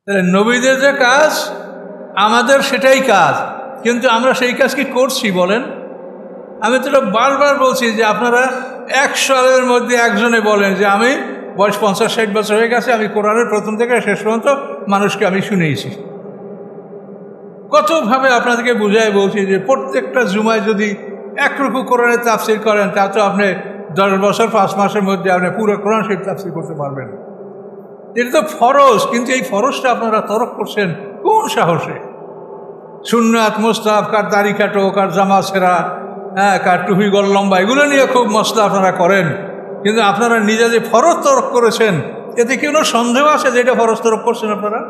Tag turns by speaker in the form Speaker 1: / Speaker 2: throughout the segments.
Speaker 1: তাহলে নবীদের যে কাজ আমাদের সেটাই কাজ, কিন্তু আমরা সেই কাজ কি করছি বলেন? আমি তো বারবার বলছি যে আপনারা 100 সালের মধ্যে একজনে বলেন যে আমি বয়স 50-60 বছর হয়ে গেছে, আমি কোরআনের প্রথম থেকে শেষ পর্যন্ত মানুষকে আমি শুনিয়েছি। কতভাবে আপনাদেরকে বুঝাই বলছি যে প্রত্যেকটা জুমায় যদি একরকম কোরআনের তাফসির করেন তা তো আপনি 10 বছর 5 মাসের মধ্যে আপনি পুরো কোরআন শরীফ তাফসির করতে পারবেন। এটা তো ফরজ, কিন্তু এই ফরজটা আপনারা তরক করছেন কোন সাহসে? সুন্নাত মুস্তাহাব, কার দাড়ি কাটো, কার জামা ছেঁড়া, কার টুপি গল লম্বা, এগুলো নিয়ে খুব মশলা আপনারা করেন, কিন্তু আপনারা নিজে যে ফরজ তরক করেছেন এতে কি কোনো সন্দেহ আছে যে এটা ফরজ তরক করছেন আপনারা?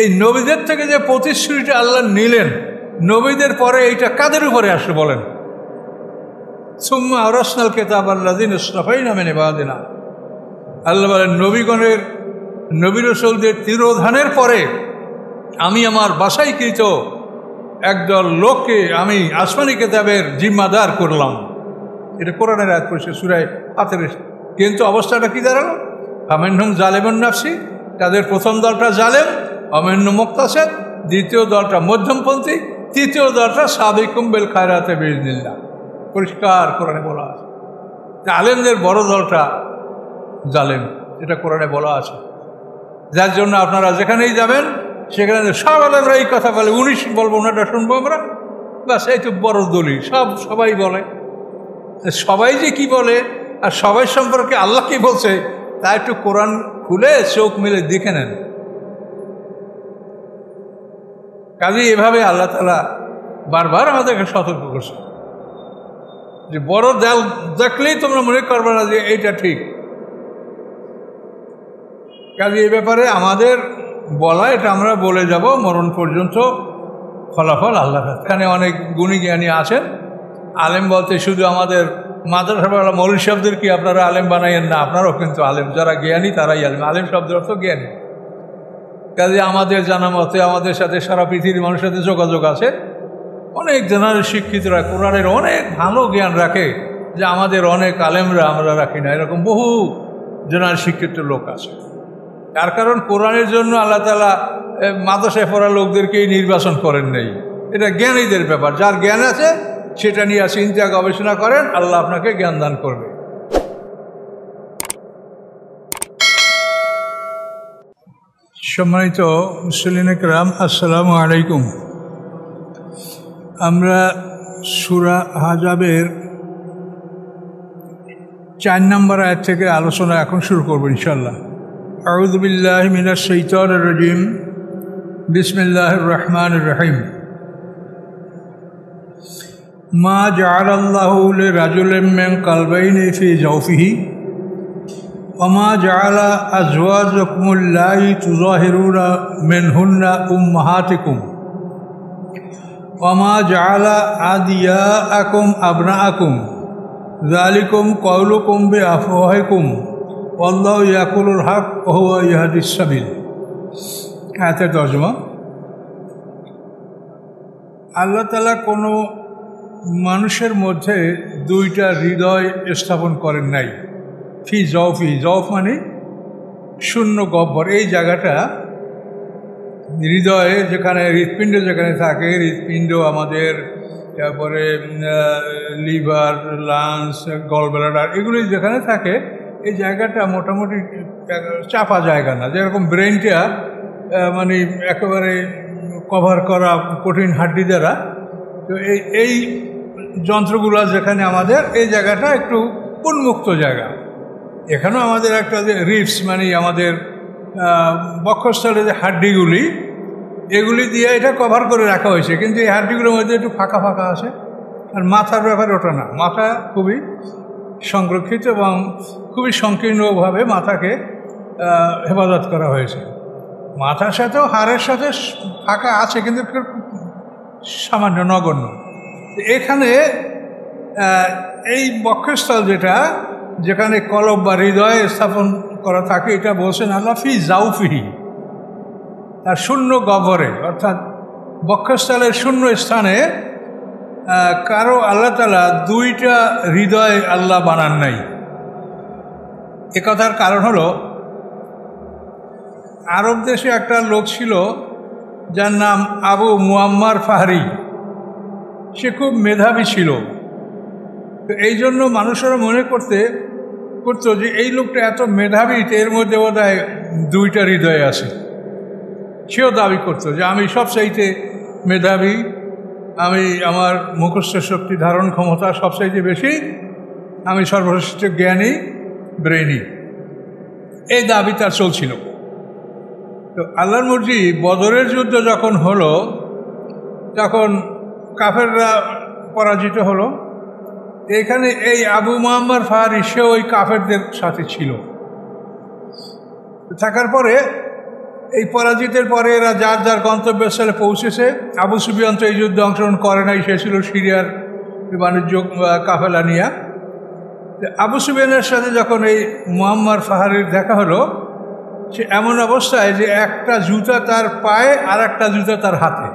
Speaker 1: এই নবীদের থেকে যে প্রতিশ্রুতিটা আল্লাহ নিলেন, নবীদের পরে এইটা কাদের উপরে আসে বলেন? সুম্মা আওরাসনাল কিতাব আল্লাযিনা ইসতাফাইনা মিন ইবাদিনা। আল্লাহ বলেন নবীগণের, নবী রাসূলদের তিরোধানের পরে আমি আমার বাছাইকৃত একদল লোককে আমি আসমানি কিতাবের জিম্মাদার করলাম। এটা কোরআনের আয়াত পড়ছে সূরা ফাতিরের। কিন্তু অবস্থাটা কি দাঁড়ালো? ফামিনহুম যালিমুন নাফসি, তাদের প্রথম দলটা জালেম, ওয়ামিনহুম মুকতাসিদ, দ্বিতীয় দলটা মধ্যমপন্থী, তৃতীয় দলটা সাবিকুম বিল খায়রাতি বিইজনিল্লাহ। পরিষ্কার কোরআনে বলা আছে। আলেমদের বড় দলটা জালেম, এটা কোরআনে বলা আছে। যার জন্য আপনারা যেখানেই যাবেন সেখানে সব আলেমরা এই কথা বলে, 19 বলবো ওনাটা শুনবো আমরা, বাস এই তো বড় দলি, সবাই বলে। সবাই যে কি বলে আর সবাই সম্পর্কে আল্লাহ কি বলছে তা একটু কোরআন খুলে চোখ মেলে দেখে নেন। কাজে এভাবে আল্লাহ তাআলা বারবার আমাদেরকে সতর্ক করছে যে বড় দল দেখলেই তোমরা মনে করবে না যে এইটা ঠিক। কাজে এই ব্যাপারে আমাদের বলা, এটা আমরা বলে যাব মরণ পর্যন্ত, ফলাফল আল্লাহ। এখানে অনেক গুণী জ্ঞানী আছেন। আলেম বলতে শুধু আমাদের মাদ্রাসাওয়ালা মৌলভী সাহেবদের কি আপনারা আলেম বানাইয়েন না, আপনারাও কিন্তু আলেম। যারা জ্ঞানী তারাই আলেম। আলেম শব্দের অর্থ জ্ঞানী। কাজে আমাদের জানা মতে আমাদের সাথে সারা পৃথিবীর মানুষের সাথে যোগাযোগ আছে। অনেক জেনারেল শিক্ষিতরা কোরআনের অনেক ভালো জ্ঞান রাখে, যে আমাদের অনেক আলেমরা আমরা রাখি না, এরকম বহু জেনারেল শিক্ষিত লোক আছে। তার কারণ কোরআনের জন্য আল্লাহ তাআলা মাদ্রাসায় পড়া লোকদেরকেই নির্বাচন করেন নাই। এটা জ্ঞানীদের ব্যাপার। যার জ্ঞান আছে সেটা নিয়ে চিন্তা গবেষণা করেন, আল্লাহ আপনাকে জ্ঞান দান করবে। সম্মানিত মুসলিম কিরাম, আসসালামু আলাইকুম। আমরা সূরা আহজাবের 4 নম্বর আয়াত থেকে আলোচনা এখন শুরু করব ইনশাআল্লাহ। আউযু বিল্লাহি মিনাশ শাইতানির রাজিম, বিসমিল্লাহির রহমানির রহিম। মা জাআলাল্লাহু লিরাজুলিন মিন কলবাইনি ফি জাওফিহি ওয়া মা জাআলা আজওয়াজাকুমুল্লাতি তুযাহিরুনা মিনহুন্না উম্মাহাতিকুম ওয়া মা জাআলা আদিয়াআকুম আবনাআকুম যালিকুম কওলুকুম বিআফওয়াহিকুম ওয়াল্লাহু ইয়াকুলুল হক ওয়া হুয়া ইয়াহদিস সাবিল। আয়াতের তর্জমা। আল্লাহ তাআলা কোনো মানুষের মধ্যে 2টা হৃদয় স্থাপন করেন নাই। ফি জওফি, জওফ মানে শূন্য গহ্বর। এই জায়গাটা হৃদয়ে, যেখানে হৃৎপিণ্ড যেখানে থাকে, হৃৎপিণ্ড আমাদের, তারপরে লিভার, লাংস, গলব্লাডার, এগুলি যেখানে থাকে, এই জায়গাটা মোটামুটি চাপা জায়গা না। যেরকম ব্রেনটা মানে একেবারে কভার করা কঠিন হাড্ডি দ্বারা, তো এই যন্ত্রগুলো যেখানে আমাদের, এই জায়গাটা একটু উন্মুক্ত জায়গা। এখানেও আমাদের একটা যে রিবস মানে আমাদের বক্ষস্থলে যে হাড্ডিগুলি, এগুলি দিয়ে এটা কভার করে রাখা হয়েছে, কিন্তু এই হাড্ডিগুলোর মধ্যে একটু ফাঁকা ফাঁকা আছে। আর মাথার ব্যাপারে ওটা না, মাথা খুবই সংরক্ষিত এবং খুবই সংকীর্ণভাবে মাথাকে হেফাজত করা হয়েছে। মাথার সাথেও হাড়ের সাথে ফাঁকা আছে, কিন্তু সামান্য, নগণ্য। এখানে এই বক্ষস্থল যেটা, যেখানে কলব বা হৃদয় স্থাপন করা থাকে, এটা বলছেন আল্লাহ ফি জাওফিহি, তার শূন্য গহ্বরে, অর্থাৎ বক্ষস্থলের শূন্য স্থানে কারো আল্লাহ তাআলা 2টা হৃদয় আল্লাহ বানান নাই। এ কথার কারণ হলো আরব দেশে একটা লোক ছিল যার নাম আবু মুআম্মার ফাহরি। সে খুব মেধাবী ছিল। তো এই জন্য মানুষেরা মনে করতো যে এই লোকটা এত মেধাবী, এর মধ্যে বোধহয় দুইটা হৃদয় আছে। সেও দাবি করতো যে আমি সবচাইতে মেধাবী, আমি আমার মুখস্থ শক্তি ধারণ ক্ষমতা সবচাইতে বেশি, আমি সর্বশ্রেষ্ঠ জ্ঞানী, ব্রেইনি, এই দাবি তার চলছিল। তো আল্লাহর মর্জি বদরের যুদ্ধ যখন হলো তখন কাফেররা পরাজিত হলো। এখানে এই আবু মুআম্মার ফাহরি সে ওই কাফেরদের সাথে ছিল। থাকার পরে এই পরাজিতের পরে এরা যার যার গন্তব্যস্থলে পৌঁছেছে। আবু সুফিয়ান তো এই যুদ্ধে অংশগ্রহণ করে নাই, সে ছিল সিরিয়ার বাণিজ্য কাফেলা নিয়ে। আবু সুফিয়ানের সাথে যখন এই মুআম্মার ফাহরির দেখা হলো, সে এমন অবস্থায় যে একটা জুতা তার পায়ে আর একটা জুতা তার হাতে।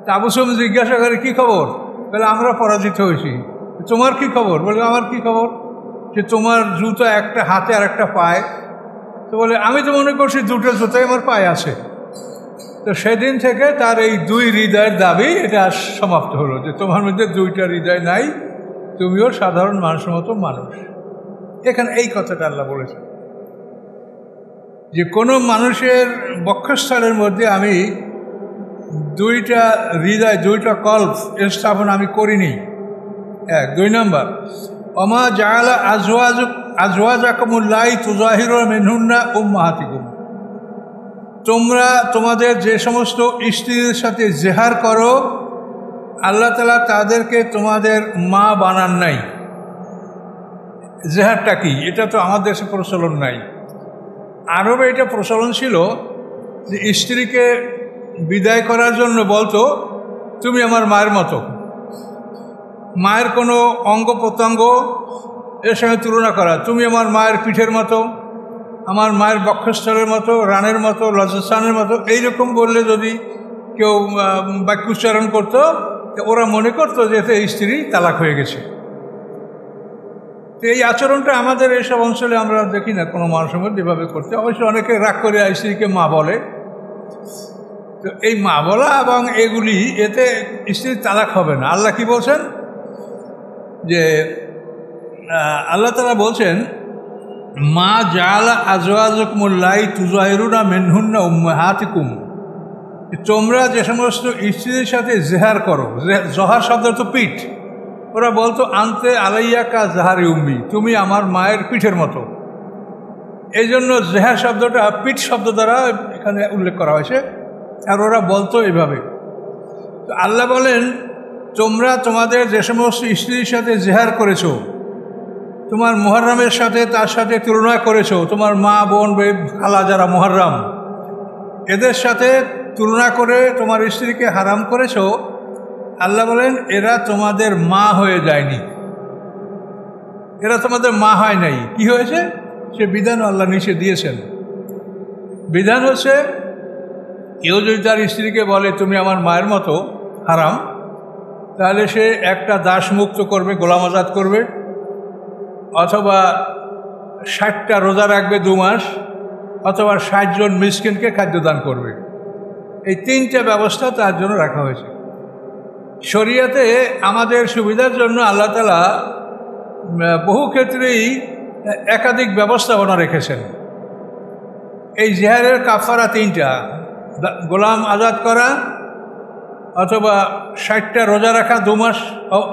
Speaker 1: তা আবু সুফিয়ান জিজ্ঞাসা করে, কী খবর? বলে, আমরা পরাজিত হয়েছি। তোমার কি খবর? বলে, আমার কি খবর? যে তোমার জুতা একটা হাতে আর একটা পায়ে। তো বলে, আমি তো মনে করছি দুটো জুতাই আমার পায়ে আছে। তো সেদিন থেকে তার এই দুই হৃদয়ের দাবি এটা সমাপ্ত হলো, যে তোমার মধ্যে দুইটা হৃদয় নাই, তুমিও সাধারণ মানুষের মতো মানুষ। এখানে এই কথাটা আল্লাহ বলেছে যে কোনো মানুষের বক্ষস্থলের মধ্যে আমি দুইটা হৃদয়, দুইটা কল্প স্থাপন আমি করিনি। এক। 2 নম্বর, ওমা জাআলা আজওয়াজাকুমুল্লাতি তুযাহিরুনা মিনহুন্না উম্মাহাতিকুম, তোমরা তোমাদের যে সমস্ত স্ত্রীদের সাথে জেহার করো, আল্লাহ তাআলা তাদেরকে তোমাদের মা বানান নাই। জেহারটা কি? এটা তো আমাদের দেশে প্রচলন নাই। আরবে এটা প্রচলন ছিল যে স্ত্রীকে বিদায় করার জন্য বলতো, তুমি আমার মায়ের মতো। মায়ের কোনো অঙ্গ প্রত্যঙ্গ এর সঙ্গে তুলনা করা, তুমি আমার মায়ের পিঠের মতো, আমার মায়ের বক্ষস্থলের মতো, রানের মতো, লজ্জাস্থানের মতো, এইরকম বললে যদি কেউ বাক্যোচ্চারণ করতো, ওরা মনে করতো যে এতে স্ত্রী তালাক হয়ে গেছে। তো এই আচরণটা আমাদের এইসব অঞ্চলে আমরা দেখি না কোনো মানুষের মধ্যে এভাবে করতে। অবশ্য অনেকে রাগ করে স্ত্রীকে মা বলে। তো এই মা বলা এবং এগুলি, এতে স্ত্রীর তালাক হবে না। আল্লাহ কি বলছেন? যে আল্লাহ তাআলা বলছেন, মা জাআলা আজওয়াজাকুমুল্লাতি তুযাহিরুনা মিনহুন্না উম্মাহাতিকুম, তোমরা যে সমস্ত স্ত্রীদের সাথে জেহার করো, জহার শব্দ তো পিঠ, ওরা বলতো আনতে আলাইয়া কা জাহারি উম্মি, তুমি আমার মায়ের পিঠের মতো। এই জন্য জেহার শব্দটা পিঠ শব্দ দ্বারা এখানে উল্লেখ করা হয়েছে। আর ওরা বলতো এভাবে। তো আল্লাহ বলেন, তোমরা তোমাদের যে সমস্ত স্ত্রীর সাথে জেহার করেছো, তোমার মুহররমের সাথে তার সাথে তুলনা করেছো, তোমার মা, বোন, খালা যারা মুহররম, এদের সাথে তুলনা করে তোমার স্ত্রীকে হারাম করেছো। আল্লাহ বলেন, এরা তোমাদের মা হয়ে যায়নি, এরা তোমাদের মা হয় নাই। কি হয়েছে? সে বিধান আল্লাহ নিচে দিয়েছেন। বিধান হচ্ছে, কেউ যদি তার স্ত্রীকে বলে তুমি আমার মায়ের মতো, হারাম, তাহলে সে একটা দাস মুক্ত করবে, গোলাম আজাদ করবে, অথবা 60টা রোজা রাখবে 2 মাস, অথবা 60 জন মিসকিনকে খাদ্যদান করবে। এই 3টে ব্যবস্থা তার জন্য রাখা হয়েছে। শরিয়াতে আমাদের সুবিধার জন্য আল্লাহ তাআলা বহু ক্ষেত্রেই একাধিক ব্যবস্থাপনা রেখেছেন। এই জিহারের কাফারা 3টা, গোলাম আজাদ করা, অথবা 60টা রোজা রাখা 2 মাস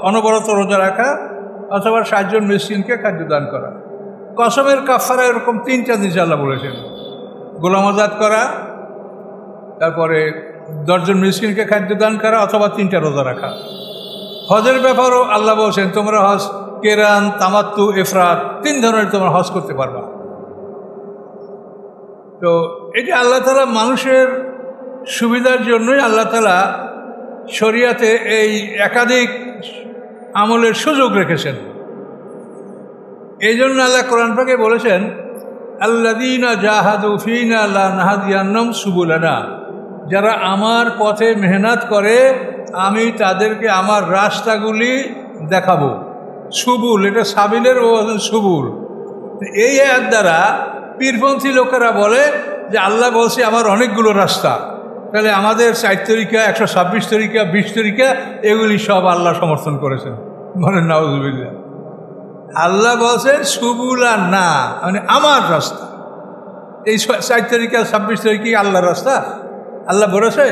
Speaker 1: অনবরত রোজা রাখা, অথবা 60 জন মিসকিনকে খাদ্যদান করা। কসমের কাফারা এরকম 3টা জিনিস আল্লাহ বলেছেন, গোলাম আজাদ করা, তারপরে 10 জন মিসকিনকে খাদ্যদান করা, অথবা 3টা রোজা রাখা। হজের ব্যাপারও আল্লাহ বলছেন, তোমরা হজ কেরান, তামাত্তু, ইফরাদ 3 ধরনের তোমরা হজ করতে পারবা। তো এটা আল্লাহ তাআলা মানুষের সুবিধার জন্যই আল্লাহ তাআলা শরিয়াতে এই একাধিক আমলের সুযোগ রেখেছেন। এই জন্য আল্লাহ কোরআন পাকে বলেছেন, আল্লাযীনা জাহাদু ফীনা লানাহদিয়ান্নাহুম সুবুলানা, যারা আমার পথে মেহনত করে আমি তাদেরকে আমার রাস্তাগুলি দেখাবো। সুবুল, এটা সাবিলের সুবুল। এই আয়াত দ্বারা পীরপন্থী লোকেরা বলে যে আল্লাহ বলছে আমার অনেকগুলো রাস্তা, তাহলে আমাদের 4 তরিকা, 126 তরিকা, 20 তরিকা এগুলি সব আল্লাহ সমর্থন করেছেন। বলেন নাউজুবিল্লাহ। আল্লাহ বলছেন সুবুলা না, মানে আমার রাস্তা। এই 4 তরিকা 26 তরিকা আল্লাহর রাস্তা? আল্লাহ বলেছে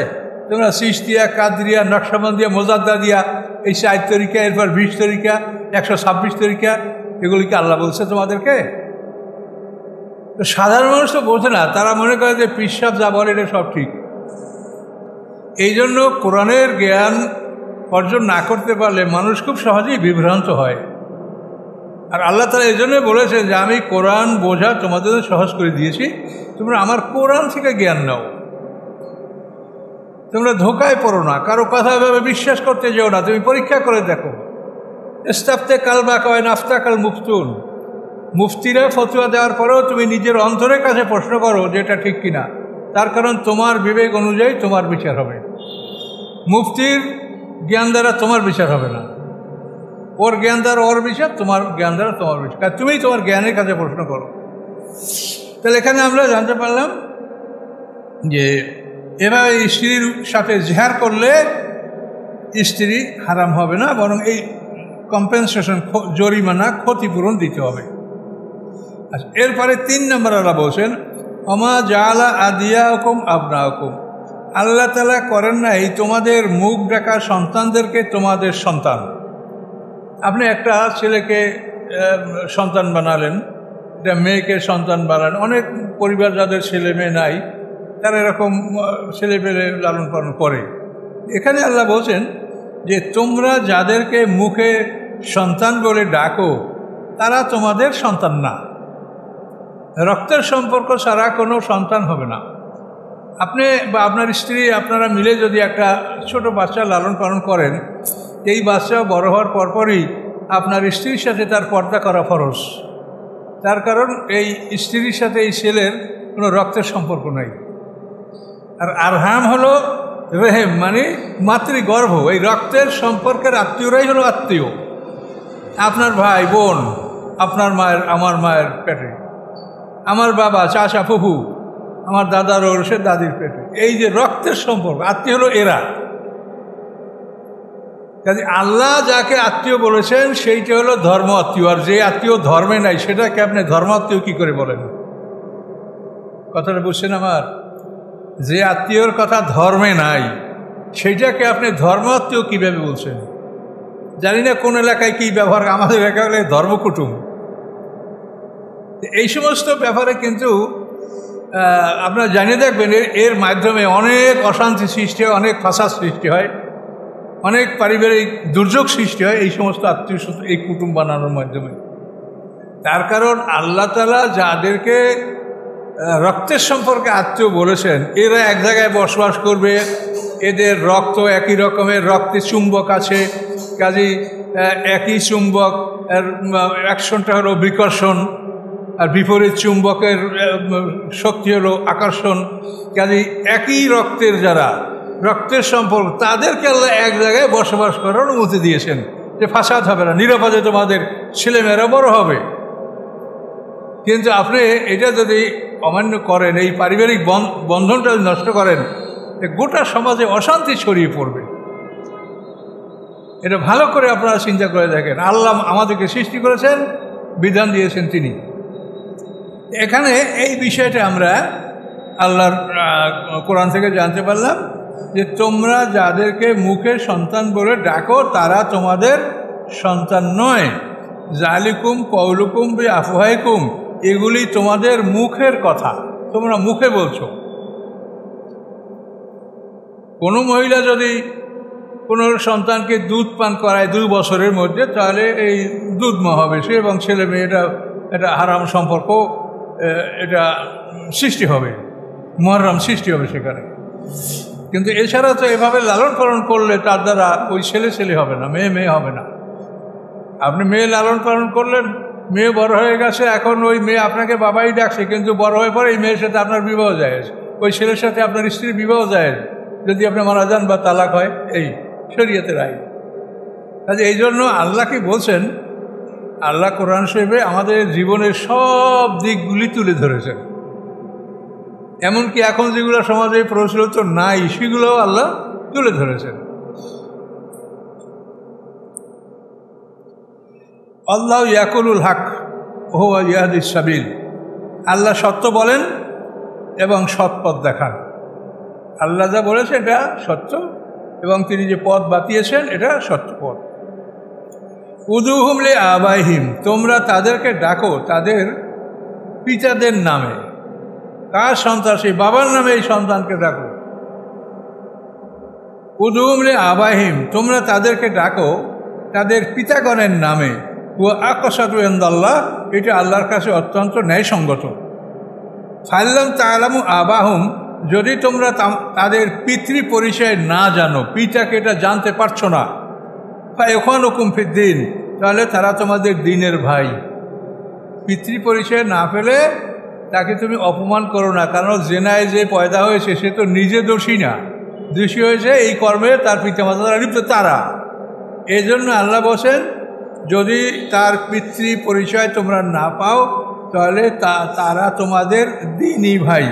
Speaker 1: তোমরা চিশতিয়া, কাদরিয়া, নকশবন্দিয়া, মোজাদ্দাদিয়া এই 4 তরিকা, এরপর 20 তরিকা, 126 তরিকা এগুলিকে আল্লাহ বলছে তোমাদেরকে? তো সাধারণ মানুষ তো বোঝে না, তারা মনে করে যে পীর সাহেব যা বলে এটা সব ঠিক। এই জন্য কোরআনের জ্ঞান অর্জন না করতে পারলে মানুষ খুব সহজেই বিভ্রান্ত হয়। আর আল্লাহ তাআলা এই জন্যই বলেছেন যে আমি কোরআন বোঝা তোমাদের সহজ করে দিয়েছি, তোমরা আমার কোরআন থেকে জ্ঞান নাও, তোমরা ধোকায় পড়ো না, কারো কথা এভাবে বিশ্বাস করতে যেও না, তুমি পরীক্ষা করে দেখো। ইস্তাফতে কাল বা কয় নাফতা কাল মুফতুন, মুফতিরা ফতোয়া দেওয়ার পরেও তুমি নিজের অন্তরের কাছে প্রশ্ন করো যে এটা ঠিক কিনা, তার কারণ তোমার বিবেক অনুযায়ী তোমার বিচার হবে, মুফতির জ্ঞান দ্বারা তোমার বিচার হবে না, ওর জ্ঞান দ্বারা ওর বিচার, তোমার জ্ঞান দ্বারা তোমার বিচার, কারণ তুমি তোমার জ্ঞানের কাছে প্রশ্ন করো। তাহলে এখানে আমরা জানতে পারলাম যে এভাবে স্ত্রীর সাথে জেহার করলে স্ত্রী হারাম হবে না, বরং এই কম্পেনসেশন, জরিমানা, ক্ষতিপূরণ দিতে হবে। আচ্ছা, এরপরে 3 নম্বর আল্লাহ বলছেন অমা জাআলা আদিয়াকুম আবনাকুম, আল্লাহ তাআলা করেন নাই তোমাদের মুখ ডাকা সন্তানদেরকে তোমাদের সন্তান। আপনি একটা ছেলেকে সন্তান বানালেন, একটা মেয়েকে সন্তান বানালেন। অনেক পরিবার যাদের ছেলে মেয়ে নাই তারা এরকম ছেলে পেলে লালন পালন করে। এখানে আল্লাহ বলছেন যে তোমরা যাদেরকে মুখে সন্তান বলে ডাকো তারা তোমাদের সন্তান না, রক্তের সম্পর্ক ছাড়া কোনো সন্তান হবে না। আপনি বা আপনার স্ত্রী আপনারা মিলে যদি একটা ছোট বাচ্চা লালন পালন করেন, এই বাচ্চা বড় হওয়ার পরপরই আপনার স্ত্রীর সাথে তার পর্দা করা ফরজ। তার কারণ এই স্ত্রীর সাথে এই ছেলের কোনো রক্তের সম্পর্ক নাই। আর আরহাম হলো রেহেম, মানে মাতৃগর্ভ, এই রক্তের সম্পর্কের আত্মীয়রাই হলো আত্মীয়। আপনার ভাই বোন, আপনার মায়ের, আমার মায়ের পেটে, আমার বাবা, চাচা, ফুফু, আমার দাদার ওরসে দাদির পেটে, এই যে রক্তের সম্পর্ক, আত্মীয় হলো এরা। কাজে আল্লাহ যাকে আত্মীয় বলেছেন সেইটা হলো ধর্ম আত্মীয়, আর যে আত্মীয় ধর্মে নাই সেটাকে আপনি ধর্ম আত্মীয় কী করে বলেন? কথাটা বুঝছেন আমার? যে আত্মীয়র কথা ধর্মে নাই সেইটাকে আপনি ধর্ম আত্মীয় কীভাবে বলছেন? জানি না কোন এলাকায় কী ব্যবহার, আমাদের এলাকায় হলে ধর্মকুটুম। এই সমস্ত ব্যাপারে কিন্তু আপনারা জানিয়ে দেখবেন এর মাধ্যমে অনেক অশান্তি সৃষ্টি হয়, অনেক ফাসাদ সৃষ্টি হয়, অনেক পারিবারিক দুর্যোগ সৃষ্টি হয় এই সমস্ত আত্মীয় এই কুটুম বানানোর মাধ্যমে। তার কারণ আল্লাহ তাআলা যাদেরকে রক্তের সম্পর্কে আত্মীয় বলেছেন এরা এক জায়গায় বসবাস করবে, এদের রক্ত একই রকমের, রক্তে চুম্বক আছে, কাজেই একই চুম্বক, অ্যাকশনটা হলো বিকর্ষণ, আর বিপরীত চুম্বকের শক্তি হলো আকর্ষণ। কাজেই একই রক্তের যারা, রক্তের সম্পর্ক, তাদেরকে আল্লাহ এক জায়গায় বসবাস করার অনুমতি দিয়েছেন যে ফাসাদ হবে না, নিরাপদে তোমাদের ছেলেমেয়েরা বড় হবে। কিন্তু আপনি এটা যদি অমান্য করেন, এই পারিবারিক বন্ধনটা নষ্ট করেন, গোটা সমাজে অশান্তি ছড়িয়ে পড়বে। এটা ভালো করে আপনারা চিন্তা করে দেখেন। আল্লাহ আমাদেরকে সৃষ্টি করেছেন, বিধান দিয়েছেন তিনি। এখানে এই বিষয়টা আমরা আল্লাহর কোরআন থেকে জানতে পারলাম যে তোমরা যাদেরকে মুখে সন্তান বলে ডাকো তারা তোমাদের সন্তান নয়। জালিকুম কওলুকুম বি আফওয়াহিকুম, এগুলি তোমাদের মুখের কথা, তোমরা মুখে বলছো। কোনো মহিলা যদি কোনো সন্তানকে দুধ পান করায় 2 বছরের মধ্যে, তাহলে এই দুধমা হবে সে, এবং ছেলে মেয়ে এটা হারাম সম্পর্ক, এটা সৃষ্টি হবে, মুহাররম সৃষ্টি হবে সেখানে। কিন্তু এছাড়া তো এভাবে লালন পালন করলে তার দ্বারা ওই ছেলে হবে না, মেয়ে হবে না। আপনি মেয়ে লালন পালন করলেন, মেয়ে বড় হয়ে গেছে, এখন ওই মেয়ে আপনাকে বাবাই ডাকছে, কিন্তু বড় হয়ে পরে এই মেয়ের সাথে আপনার বিবাহ জায়েজ, ওই ছেলের সাথে আপনার স্ত্রীর বিবাহ জায়েজ, যদি আপনি মারা যান বা তালাক হয়, এই শরীয়তের আইন। কাজে এই জন্য আল্লাহ কি বলছেন, আল্লাহ কোরআন শরীফে আমাদের জীবনের সব দিকগুলি তুলে ধরেছেন। এমনকি এখন যেগুলো সমাজে প্রচলিত নাই সেগুলোও আল্লাহ তুলে ধরেছেন। আল্লাহ ইয়াকুলুল হক ওয়া ইয়াহদিস সাবিল, আল্লাহ সত্য বলেন এবং সৎ পথ দেখান। আল্লাহ যা বলেছে এটা সত্য এবং তিনি যে পথ বাতিয়েছেন এটা সত্য পথ। উদুহুম লি আবাইহিম, তোমরা তাদেরকে ডাকো তাদের পিতাদের নামে। কার সন্তান? সেই বাবার নামে এই সন্তানকে ডাকো। উদুহুম লি আবাইহিম, তোমরা তাদেরকে ডাকো তাদের পিতাগণের নামে। ওয়া আকসাতু ইনদাল্লাহ, এটা আল্লাহর কাছে অত্যন্ত ন্যায়সঙ্গত। ফাল্লাম তা'লামু আবাহুম, যদি তোমরা তাদের পিতৃ পরিচয় না জানো, পিতাকে এটা জানতে পারছো না, ফাইখওয়ানুকুম ফিদ্দীন, তাহলে তারা তোমাদের দ্বীনের ভাই। পিতৃ পরিচয় না পেলে তাকে তুমি অপমান করো না, কারণ জেনায় যে পয়দা হয়েছে সে তো নিজে দোষী না, দোষী হয়েছে এই কর্মে তার পিতামাতা লিপ্ত তারা। এই জন্য আল্লাহ বলেন যদি তার পিতৃ পরিচয় তোমরা না পাও তাহলে তারা তোমাদের দ্বীনী ভাই,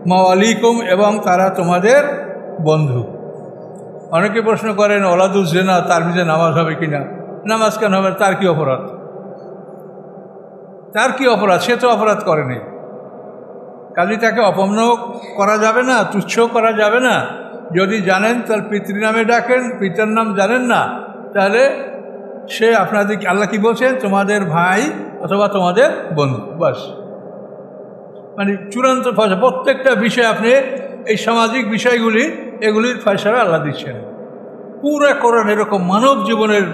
Speaker 1: মাওয়ালিকুম, এবং তারা তোমাদের বন্ধু। অনেকে প্রশ্ন করেন ওলাদুজ জেনা, তার ভিতরে নামাজ হবে কিনা? নামাজ কেন হবে? তার কি অপরাধ? তার কি অপরাধ? সে তো অপরাধ করেনি। কাজে তাকে অপমান করা যাবে না, তুচ্ছ করা যাবে না। যদি জানেন তার পিতৃ নামে ডাকেন, পিতার নাম জানেন না, তাহলে সে আপনাদের, আল্লাহ কি বলছেন, তোমাদের ভাই অথবা তোমাদের বন্ধু, বাস। মানে চূড়ান্ত ফয়সালা। প্রত্যেকটা বিষয় আপনি এই সামাজিক বিষয়গুলি, এগুলির ফয়সালা আল্লাহ দিচ্ছেন। পুরো কোরআন এরকম মানব জীবনের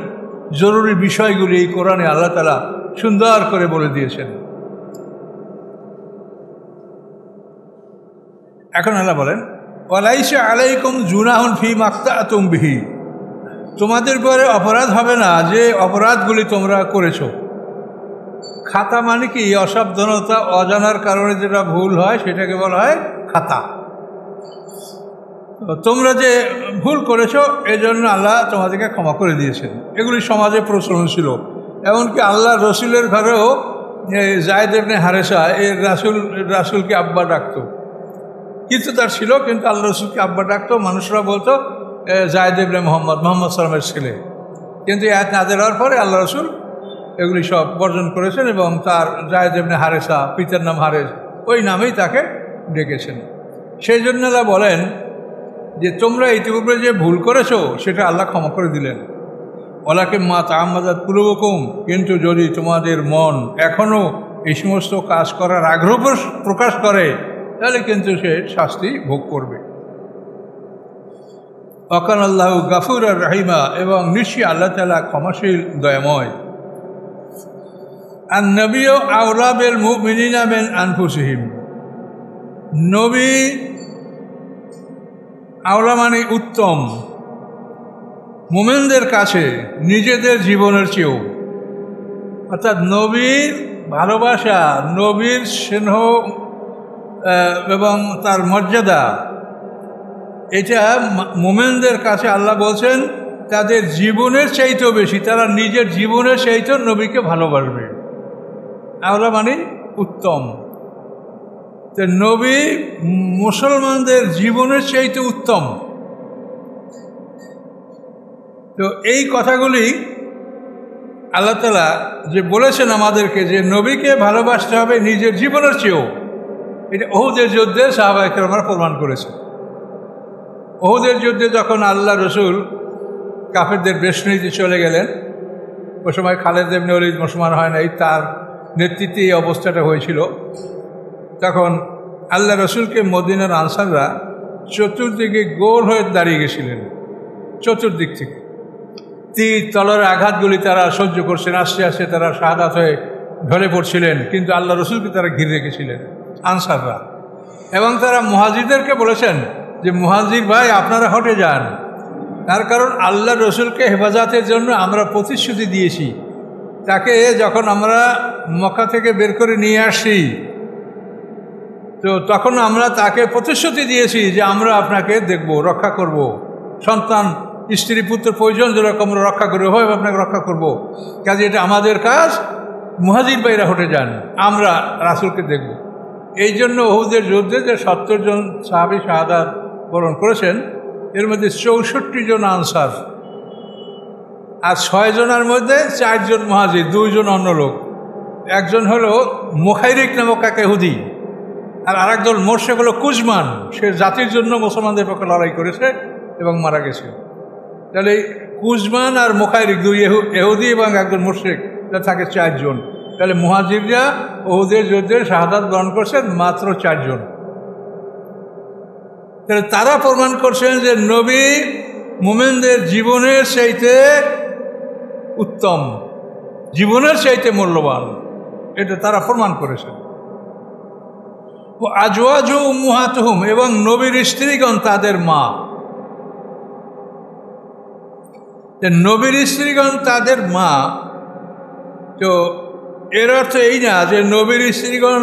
Speaker 1: জরুরি বিষয়গুলি এই কোরআনে আল্লাহ তাআলা সুন্দর করে বলে দিয়েছেন। এখন আল্লাহ বলেন ওয়ালাইসা আলাইকুম জুনাহুন ফি মাক্তাতুম বিহি, তোমাদের পরে অপরাধ হবে না যে অপরাধগুলি তোমরা করেছো। খাতা মানে কি? অসাবধানতা, অজানার কারণে যেটা ভুল হয় সেটাকে বলা হয় খাতা। তোমরা যে ভুল করেছো এজন্য আল্লাহ তোমাদেরকে ক্ষমা করে দিয়েছেন। এগুলি সমাজে প্রচলন ছিল। এমনকি আল্লাহ রসুলের ঘরেও যায়েদ ইবনে হারেসা এর রাসূলকে আব্বা ডাকতো, কিন্তু তার ছিল, কিন্তু আল্লাহ রসুলকে আব্বা ডাকতো। মানুষরা বলতো যায়েদ ইবনে মোহাম্মদ সাল্লামের ছেলে। কিন্তু এই আয়াত নাযিল হওয়ার পরে আল্লাহ রসুল এগুলি সব বর্জন করেছেন এবং তার যায়েদ ইবনে হারেসা, পিতার নাম হারেস, ওই নামেই তাকে ডেকেছেন। সেই জন্য আল্লাহ বলেন যে তোমরা ইতিপূর্বে যে ভুল করেছো সেটা আল্লাহ ক্ষমা করে দিলেন। ওয়ালাকিন মা তাআম্মাদাত কুলুবুকুম, কিন্তু যদি তোমাদের মন এখনও এই সমস্ত কাজ করার আগ্রহ প্রকাশ করে তাহলে কিন্তু সে শাস্তি ভোগ করবে। ওয়াকান আল্লাহু গাফুরার রাহিমা, এবং নিশ্চয়ই আল্লাহ তাআলা ক্ষমাশীল, দয়াময়। আন নবিয়্যু আওলা বিল মুমিনিনা মিন আনফুসিহিম, নবী আওলা মানে উত্তম, মুমিনদের কাছে নিজেদের জীবনের চেয়েও। অর্থাৎ নবীর ভালোবাসা, নবীর স্নেহ এবং তার মর্যাদা, এটা মুমিনদের কাছে আল্লাহ বলছেন তাদের জীবনের চাইতেও বেশি, তারা নিজের জীবনের চাইতেও নবীকে ভালোবাসবে। আওলা মানে উত্তম। তো নবী মুসলমানদের জীবনের চাইতে উত্তম। তো এই কথাগুলি আল্লাহ তাআলা যে বলেছেন আমাদেরকে যে নবীকে ভালোবাসতে হবে নিজের জীবনের চেয়েও, এটা উহুদের যুদ্ধে সাহাবায়ে কেরামরা প্রমাণ করেছে। উহুদের যুদ্ধে যখন আল্লাহ রসুল কাফেরদের বেষ্টনীতে চলে গেলেন, ওই সময় খালেদ ইবনে ওলীদ মুসলমান হয় নাই, তার নেতৃত্বে এই অবস্থাটা হয়েছিল। তখন আল্লাহ রসুলকে মদিনার আনসাররা চতুর্দিকে গোল হয়ে দাঁড়িয়ে গেছিলেন, চতুর্দিক থেকে তীর তলোয়ারের আঘাতগুলি তারা সহ্য করছেন। আস্তে আস্তে তারা শাহাদাত হয়ে ঢলে পড়ছিলেন, কিন্তু আল্লাহ রসুলকে তারা ঘিরে রেখেছিলেন আনসাররা। এবং তারা মুহাজিরদেরকে বলেছেন যে মুহাজির ভাই আপনারা হটে যান, তার কারণ আল্লাহ রসুলকে হেফাজতের জন্য আমরা প্রতিশ্রুতি দিয়েছি। তাকে যখন আমরা মক্কা থেকে বের করে নিয়ে আসছি, তো তখন আমরা তাকে প্রতিশ্রুতি দিয়েছি যে আমরা আপনাকে দেখব, রক্ষা করব, সন্তান স্ত্রী পুত্র প্রয়োজন যেরকম আমরা রক্ষা করবো, ওইভাবে আপনাকে রক্ষা করব। কাজে এটা আমাদের কাজ, মুহাজির ভাইরা হটে যান, আমরা রাসূলকে দেখব। এই জন্য উহুদের যুদ্ধে যে 70 জন সাহাবী শাহাদাত বরণ করেছেন, এর মধ্যে 64 জন আনসার, আর 6 জনের মধ্যে 4 জন মুহাজির, 2 জন অন্য লোক। একজন হলো মুখাইরিক নামক এক ইহুদি, আর আরেকজন মোর্শেক হলো কুজমান, সে জাতির জন্য মুসলমানদের পক্ষে লড়াই করেছে এবং মারা গেছে। তাহলে কুজমান আর মুখাইরিক, 2 ইহুদি এবং একজন মোর্শেক, থাকে 4 জন। তাহলে মুহাজিররা উহুদের যুদ্ধে শাহাদাত বরণ করছেন মাত্র 4 জন। তাহলে তারা প্রমাণ করছেন যে নবী মুমিনদের জীবনের চাইতে উত্তম, জীবনের চাইতে মূল্যবান, এটা তারা প্রমাণ করেছেন। ও আজওয়াজু উম্মাহাতুহুম, এবং নবীর স্ত্রীগণ তাদের মা। নবীর স্ত্রীগণ তাদের মা, তো এর অর্থ এই না যে নবীর স্ত্রীগণ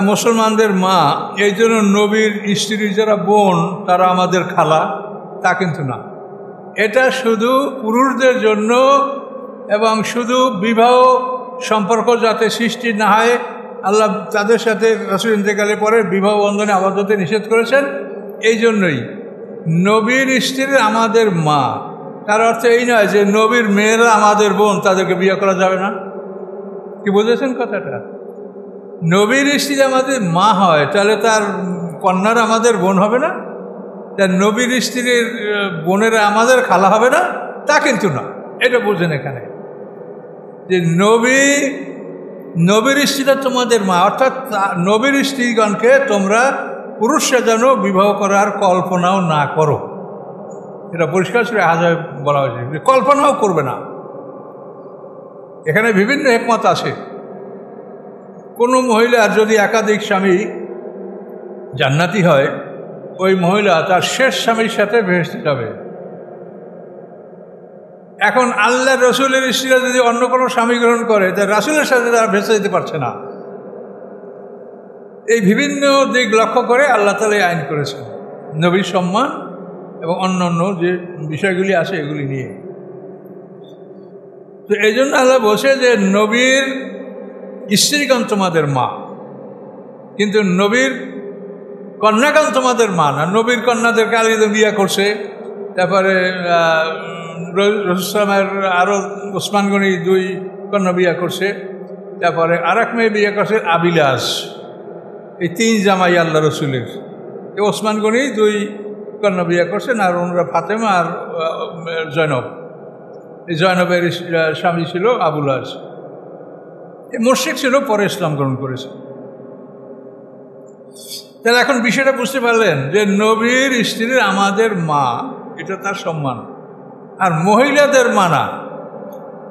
Speaker 1: মুসলমানদের মা, এই জন্য নবীর স্ত্রীর যারা বোন তারা আমাদের খালা, তা কিন্তু না। এটা শুধু পুরুষদের জন্য, এবং শুধু বিবাহ সম্পর্ক যাতে সৃষ্টি না হয়, আল্লাহ তাদের সাথে রাসূল ইন্তেকালের পরে বিবাহ বন্ধনে আবদ্ধ হতে নিষেধ করেছেন। এই জন্যই নবীর স্ত্রী আমাদের মা, তার অর্থ এই নয় যে নবীর মেয়েরা আমাদের বোন, তাদেরকে বিয়ে করা যাবে না। কি বুঝেছেন কথাটা? নবীর স্ত্রী আমাদের মা হয়, তাহলে তার কন্যারা আমাদের বোন হবে না? তার নবীর স্ত্রীর বোনেরা আমাদের খালা হবে না? তা কিন্তু না। এটা বুঝেন এখানে যে নবীর স্ত্রীরা তোমাদের মা, অর্থাৎ নবীর স্ত্রীগণকে তোমরা পুরুষরা যেন বিবাহ করার কল্পনাও না করো। এটা পরিষ্কার করে হাজার বলা হয়েছে, কল্পনাও করবে না। এখানে বিভিন্ন হিকমত আছে। কোনো মহিলার যদি একাধিক স্বামী জান্নাতি হয়, ওই মহিলা তার শেষ স্বামীর সাথে বেহেশতে যাবে। এখন আল্লাহ রসুলের স্ত্রীরা যদি অন্য কোনো স্বামী গ্রহণ করে, তা রাসূলের সাথে তারা ভেসে যেতে পারছে না। এই বিভিন্ন দিক লক্ষ্য করে আল্লাহ তাআলা এই আইন করেছেন, নবীর সম্মান এবং অন্যান্য যে বিষয়গুলি আছে এগুলি নিয়ে। তো এই জন্য আল্লাহ বলছে যে নবীর স্ত্রীগণ তোমাদের মা, কিন্তু নবীর কন্যাগণ তোমাদের মা না। নবীর কন্যাদেরকে আলী বিয়ে করছে, তারপরে রসুলের আরও ওসমান গনি 2 কন্যা বিয়ে করছে, তারপরে আর এক মেয়ে বিয়ে করছে আবিলাস। এই 3 জামাই আল্লাহ রসুলের। ওসমান গনি 2 কন্যা বিয়ে করছেন, আর ওনারা ফাতেমা আর জয়নব। এই জয়নবের স্বামী ছিল আবুলাস। এই মুশরিক ছিল, পরে ইসলাম গ্রহণ করেছে। তাহলে এখন বিষয়টা বুঝতে পারলেন যে নবীর স্ত্রীর আমাদের মা, এটা তার সম্মান। আর মহিলাদের মানা,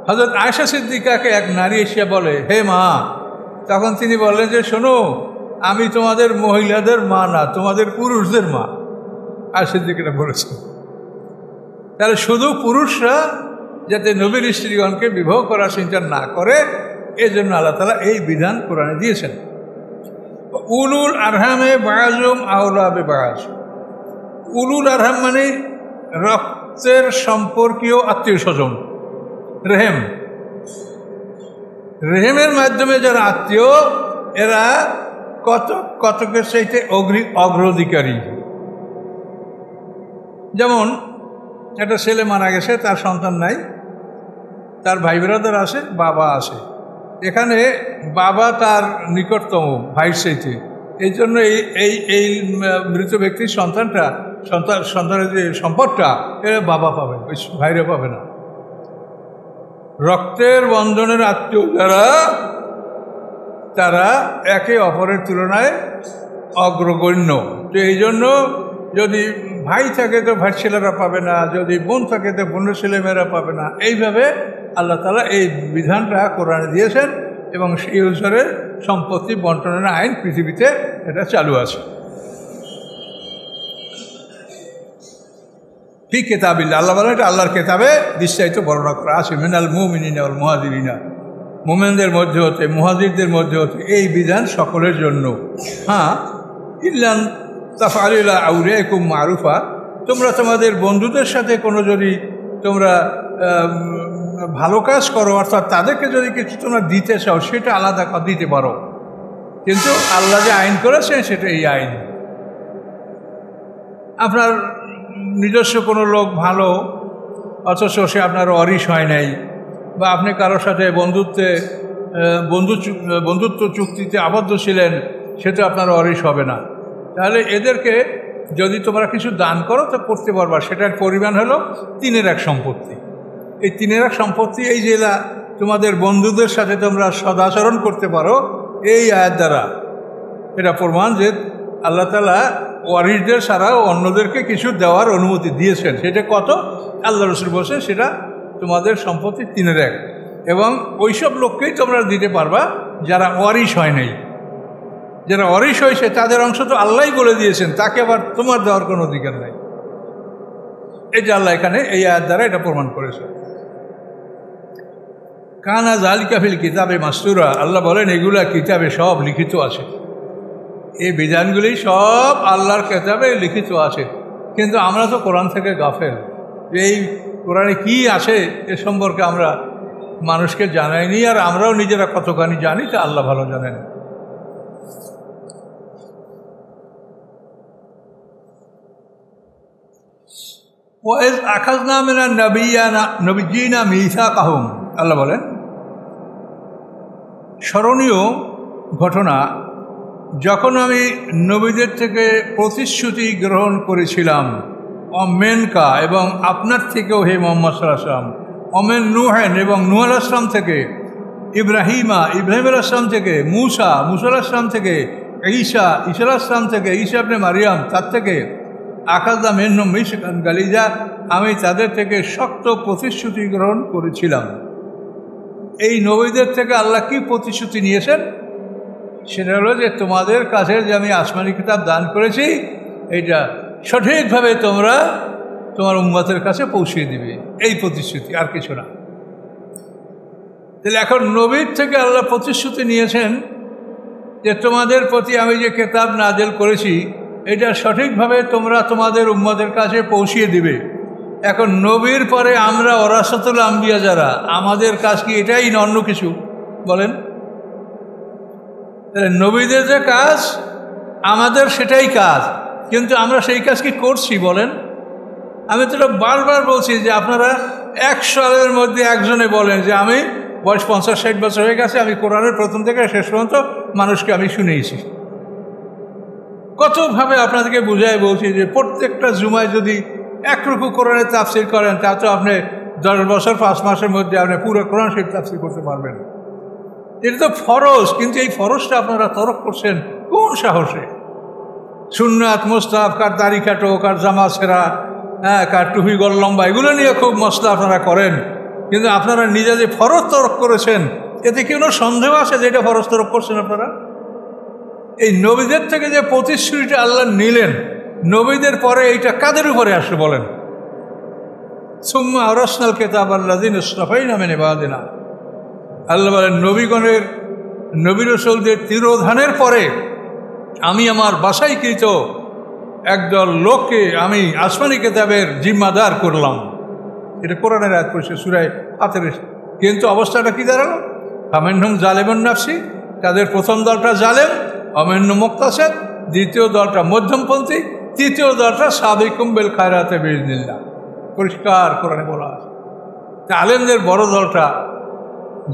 Speaker 1: হযরত আয়েশা সিদ্দিকাকে এক নারী এসে বলে, হে মা, তখন তিনি বললেন যে শোনো, আমি তোমাদের মহিলাদের মা না, তোমাদের পুরুষদের মা। আয়েশা সিদ্দিকা বলেছেন। তাহলে শুধু পুরুষরা যাতে নবীর স্ত্রীগণকে বিবাহ করার চিন্তা না করে, এই জন্য আল্লাহ তাআলা এই বিধান কোরআনে দিয়েছেন। উলুল আরহামে বাআজুম আওলা বিবাজ। উলুল আরহাম মানে রক্তের সম্পর্কীয় আত্মীয় স্বজন, রেহেম। রেহেমের মাধ্যমে যারা আত্মীয়, এরা কতকের চাইতে অগ্রাধিকারী। যেমন একটা ছেলে মারা গেছে, তার সন্তান নাই, তার ভাই ব্রাদার আছে, বাবা আছে। এখানে বাবা তার নিকটতম ভাইয়ের চাইতে, এই জন্য এই মৃত ব্যক্তির সন্তানের যে সম্পদটা, এরা বাবা পাবে, ভাইরা পাবে না। রক্তের বন্ধনের আত্মীয় যারা, তারা একে অপরের তুলনায় অগ্রগণ্য। তো এই জন্য যদি ভাই থাকে তো ভাই ছেলেরা পাবে না, যদি বোন থাকে তো বোনের ছেলেমেয়েরা পাবে না। এইভাবে আল্লাহ তাআলা এই বিধানটা কোরআনে দিয়েছেন, এবং সেই অনুসারে সম্পত্তি বন্টনের আইন পৃথিবীতে এটা চালু আছে। ফি কিতাবিল্লাহ, আল্লাহ বলেন এটা আল্লাহর কিতাবে বিস্তারিত বর্ণনা করা আছে। মিনাল মুমিনিনা ওয়াল মুহাজিরিনা, মুমিনদের মধ্যে হতে, মুহাজিরদের মধ্যে হতে এই বিধান সকলের জন্য। হ্যাঁ, ইল্লান তাফআলুলা আউলিয়াকুম মারুফা, তোমরা তোমাদের বন্ধুদের সাথে কোনো যদি তোমরা ভালো কাজ করো, অর্থাৎ তাদেরকে যদি কিছু তোমরা দিতে চাও, সেটা আলাদা দিতে পারো। কিন্তু আল্লাহ যে আইন করেছেন সেটা এই আইন। আপনার নিজস্ব কোনো লোক ভালো, অথচ সে আপনার অরিশ হয় নাই, বা আপনি কারোর সাথে বন্ধুত্ব চুক্তিতে আবদ্ধ ছিলেন, সেটা আপনার অরিশ হবে না। তাহলে এদেরকে যদি তোমরা কিছু দান করো তো করতে পারবা, সেটার পরিমাণ হলো 3/1 সম্পত্তি। এই 3/1 সম্পত্তি এই যে তোমাদের বন্ধুদের সাথে তোমরা সদাচরণ করতে পারো, এই আয়াত দ্বারা এটা প্রমাণ যে আল্লাহ তাআলা ওয়ারিসদের ছাড়াও অন্যদেরকে কিছু দেওয়ার অনুমতি দিয়েছেন। সেটা কত? আল্লাহ রাসূল বলছেন সেটা তোমাদের সম্পত্তি 3/1, এবং ওইসব লোককেই তোমরা দিতে পারবা যারা ওয়ারিশ হয় নাই। যারা ওয়ারিশ হয়েছে তাদের অংশ তো আল্লাহই বলে দিয়েছেন, তাকে আবার তোমার দেওয়ার কোনো অধিকার নাই। এটা আল্লাহ এখানে এই আয়াত দ্বারা এটা প্রমাণ করেছে। কানা যালিকা ফিল কিতাবে মাসতুরা, আল্লাহ বলেন এগুলা কিতাবে সব লিখিত আছে। এই বিধানগুলি সব আল্লাহর কিতাবে লিখিত আছে, কিন্তু আমরা তো কোরআন থেকে গাফেল। এই কোরআনে কি আছে এ সম্পর্কে আমরা মানুষকে জানাইনি, আর আমরাও নিজেরা কতখানি জানি তা আল্লাহ ভালো জানেন। ওয়াইজ আখাযনা মিনান নবিয়্যিনা মিসাকাহুম, আল্লাহ বলেন স্মরণীয় ঘটনা যখন আমি নবীদের থেকে প্রতিশ্রুতি গ্রহণ করেছিলাম, অমেনকা এবং আপনার থেকেও হে মুহাম্মদ সাল্লাল্লাহু আলাইহি ওয়াসাল্লাম, অমেন নূহেন এবং নূহ আলাইহিস সালাম থেকে, ইব্রাহিম আলাইহিস সালাম থেকে, মুসা আলাইহিস সালাম থেকে, ঈসা আলাইহিস সালাম থেকে, ঈসা ইবনে মারিয়াম তার থেকে, আখাযনা মিনহুম মিসাকান গালিজা, আমি তাদের থেকে শক্ত প্রতিশ্রুতি গ্রহণ করেছিলাম। এই নবীদের থেকে আল্লাহ কি প্রতিশ্রুতি নিয়েছেন? সেটা হলো যে তোমাদের কাছে যে আমি আসমানি কিতাব দান করেছি, এইটা সঠিকভাবে তোমরা তোমার উম্মতের কাছে পৌঁছিয়ে দিবে, এই প্রতিশ্রুতি, আর কিছু না। তাহলে এখন নবীর থেকে আল্লাহ প্রতিশ্রুতি নিয়েছেন যে তোমাদের প্রতি আমি যে কিতাব নাযিল করেছি এটা সঠিকভাবে তোমরা তোমাদের উম্মতের কাছে পৌঁছিয়ে দিবে। এখন নবীর পরে আমরা ওরাসাতুল আম্বিয়া যারা, আমাদের কাজ কি এটাই না অন্য কিছু? বলেন। তাহলে নবীদের যে কাজ আমাদের সেটাই কাজ, কিন্তু আমরা সেই কাজ কি করছি বলেন? আমি তো বারবার বলছি যে আপনারা 100 সালের মধ্যে একজনে বলেন যে আমি বয়স 50-60 বছর হয়ে গেছে, আমি কোরআনের প্রথম থেকে শেষ পর্যন্ত মানুষকে আমি শুনিয়েছি। কতভাবে আপনাদেরকে বুঝাই বলছি যে প্রত্যেকটা জুমায় যদি একরকম কোরআনের তাফসির করেন তা তো আপনি 10 বছর 5 মাসের মধ্যে আপনি পুরো কোরআন শরীফ তাফসির করতে পারবেন। এটা তো ফরজ, কিন্তু এই ফরজটা আপনারা তরক করছেন কোন সাহসে? সুন্নাত, মুস্তাহাব, কার দাড়ি কাটো, কার জামা ছেঁড়া, কার টুপি গল লম্বা, এগুলো নিয়ে খুব মশলা আপনারা করেন, কিন্তু আপনারা নিজে যে ফরজ তরক করেছেন এতে কি কোনো সন্দেহ আছে যে এটা ফরজ তরক করছেন আপনারা? এই নবীদের থেকে যে প্রতিশ্রুতিটা আল্লাহ নিলেন, নবীদের পরে এইটা কাদের উপরে আসে বলেন? সুম্মা আওরাসনাল কিতাবাল্লাযিনা ইসতাফাইনা মিন ইবাদিনা, আল্লাহ বলেন নবী রাসূলদের তিরোধানের পরে আমি আমার বাছাইকৃত একদল লোককে আমি আসমানি কিতাবের জিম্মাদার করলাম। এটা কোরআনের আয়াত পড়ছে সূরা ফাতিরের। কিন্তু অবস্থাটা কি দাঁড়ালো? ফামিনহুম যালিমুন নাফসি, তাদের প্রথম দলটা জালেম, অমিনহুম মুক্তাসিদ, দ্বিতীয় দলটা মধ্যমপন্থী, তৃতীয় দলটা সাবিকুম বিল খায়রাতি বিইজনিল্লাহ। পরিষ্কার কোরআনে বলা আছে। আলেমদের বড় দলটা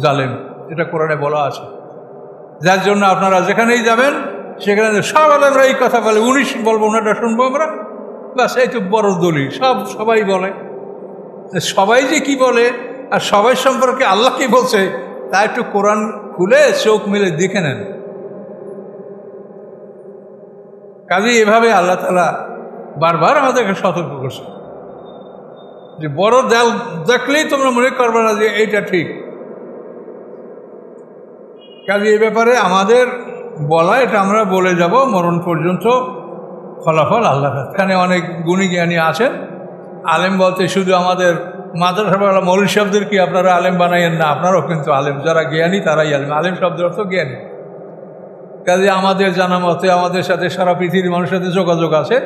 Speaker 1: জালেম, এটা কোরআনে বলা আছে। যার জন্য আপনারা যেখানেই যাবেন সেখানে সব আলেমরা এই কথা বলে, 19 বলবো ওনাটা শুনবো আমরা, বাস এই তো বড় দলিল, সবাই বলে। সবাই যে কি বলে আর সবাই সম্পর্কে আল্লাহ কি বলছে তা একটু কোরআন খুলে চোখ মিলে দেখে নেন। কাজে এভাবে আল্লাহ তাআলা বারবার আমাদেরকে সতর্ক করছে যে বড় জাল দেখলেই তোমরা মনে করবে না যে এইটা ঠিক। কাজে এই ব্যাপারে আমাদের বলা, এটা আমরা বলে যাব মরণ পর্যন্ত, ফলাফল আল্লাহ। এখানে অনেক গুণী জ্ঞানী আছেন। আলেম বলতে শুধু আমাদের মাদ্রাসাওয়ালা মৌলভী সাহেবদের কি আপনারা আলেম বানাইয়েন না, আপনারাও কিন্তু আলেম। যারা জ্ঞানী তারাই আলেম। আলেম শব্দের অর্থ জ্ঞানী। কাজে আমাদের জানা মতে আমাদের সাথে সারা পৃথিবীর মানুষের সাথে যোগাযোগ আছে।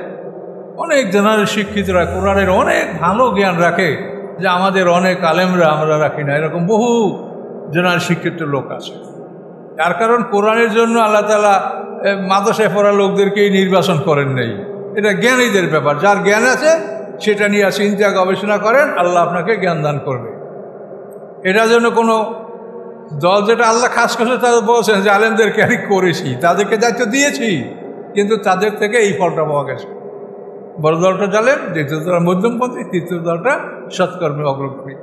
Speaker 1: অনেক জেনারেল শিক্ষিতরা কোরআনের অনেক ভালো জ্ঞান রাখে, যে আমাদের অনেক আলেমরা আমরা রাখি না, এরকম বহু জেনারেল শিক্ষিত লোক আছে। তার কারণ কোরআনের জন্য আল্লাহ তাআলা মাদ্রাসায় পড়া লোকদেরকেই নির্বাচন করেন নাই। এটা জ্ঞানীদের ব্যাপার, যার জ্ঞান আছে সেটা নিয়ে চিন্তা গবেষণা করেন, আল্লাহ আপনাকে জ্ঞান দান করবে। এটার জন্য কোনো দল, যেটা আল্লাহ খাস করে তাদের বলছেন যে আলেমদেরকে আমি করেছি, তাদেরকে দায়িত্ব দিয়েছি, কিন্তু তাদের থেকে এই ফলটা পাওয়া গেছে। বড় দলটা জালেম, দ্বিতীয় দলটা মধ্যমপন্থী, তৃতীয় দলটা সৎকর্মী অগ্রগামী।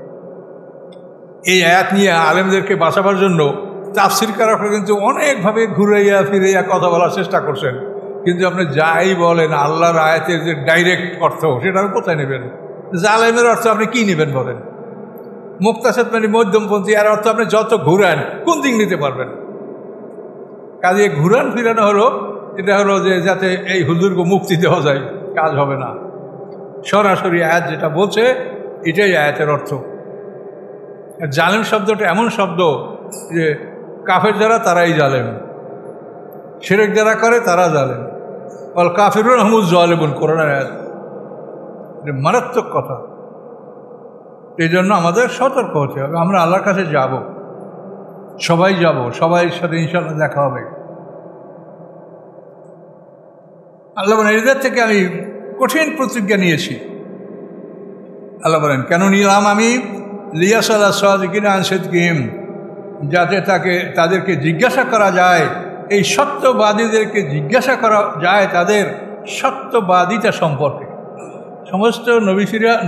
Speaker 1: এই আয়াত নিয়ে আলেমদেরকে বাঁচাবার জন্য তাফসীরকাররা কিন্তু অনেকভাবে ঘুরাইয়া ফিরাইয়া কথা বলার চেষ্টা করছেন, কিন্তু আপনি যাই বলেন আল্লাহর আয়াতের যে ডাইরেক্ট অর্থ সেটা আপনি কোথায় নেবেন? জালেমের অর্থ আপনি কি নেবেন বলেন? মুক্তাসাদ মানে মধ্যমপন্থী, আর অর্থ আপনি যত ঘুরান কোন দিক নিতে পারবেন? কাজে ঘুরান ফিরানো হলো, এটা হলো যে যাতে এই হুজুরকে মুক্তি দেওয়া যায়, কাজ হবে না। সরাসরি আয়াত যেটা বলছে এটাই আয়াতের অর্থ। আর জালেম শব্দটা এমন শব্দ যে কাফের যারা তারাই জালেম, শিরক যারা করে তারা জালেম। অল কাফিরুন হুমুজ জালিমুন, কোরআনের আয়াত, মারাত্মক কথা। এই জন্য আমাদের সতর্ক হতে হবে। আমরা আল্লাহর কাছে যাব, সবাই যাব, সবাই সাথে ইনশাআল্লাহ দেখা হবে। আল্লাহ বলেন এদের থেকে আমি কঠিন প্রতিজ্ঞা নিয়েছি। আল্লাহ বলেন কেন নিলাম আমি? লিয়াসালা সাদিকিনা আন সিদকিহিম, যাতে তাদেরকে জিজ্ঞাসা করা যায়, এই সত্যবাদীদেরকে জিজ্ঞাসা করা যায় তাদের সত্যবাদিতা সম্পর্কে। সমস্ত